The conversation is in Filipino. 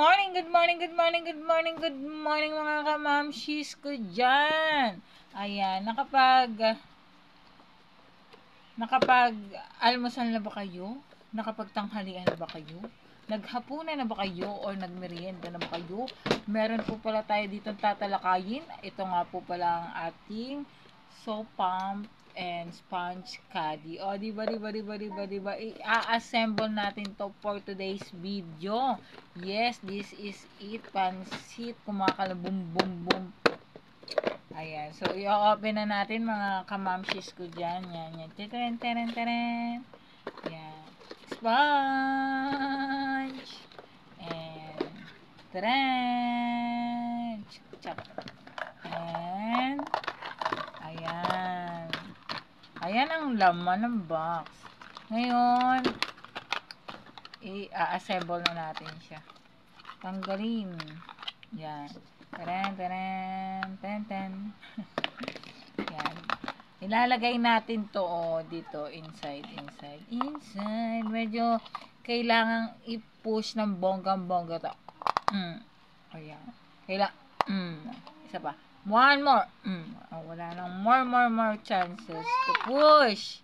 Morning, good morning, good morning, good morning, good morning mga kamamshis ko dyan. Ayan, nakapag-almusal na ba kayo? Nakapagtanghalian na ba kayo? Naghapunan na ba kayo? Or nagmerienda na ba kayo? Meron po pala tayo dito tatalakayin. Ito nga po pala ang ating soap pump and sponge caddy. O, diba? I-assemble natin to for today's video. Yes, this is it. Pansit. Kumakalabum bum bum. Ayan. So, i-open na natin mga kamamshis ko dyan. Yan. Teren. Yan. Sponge. And, teren. Chak. And, ayan. Ayan ang laman ng box. Ngayon, i-assemble na natin siya. Tanggalin. Yan. Ten. Yan. Ilalagay natin to dito inside. Medyo kailangang i-push ng bonggang-bongga to. Ayan. Isa pa. One more. Wala nang more chances to push.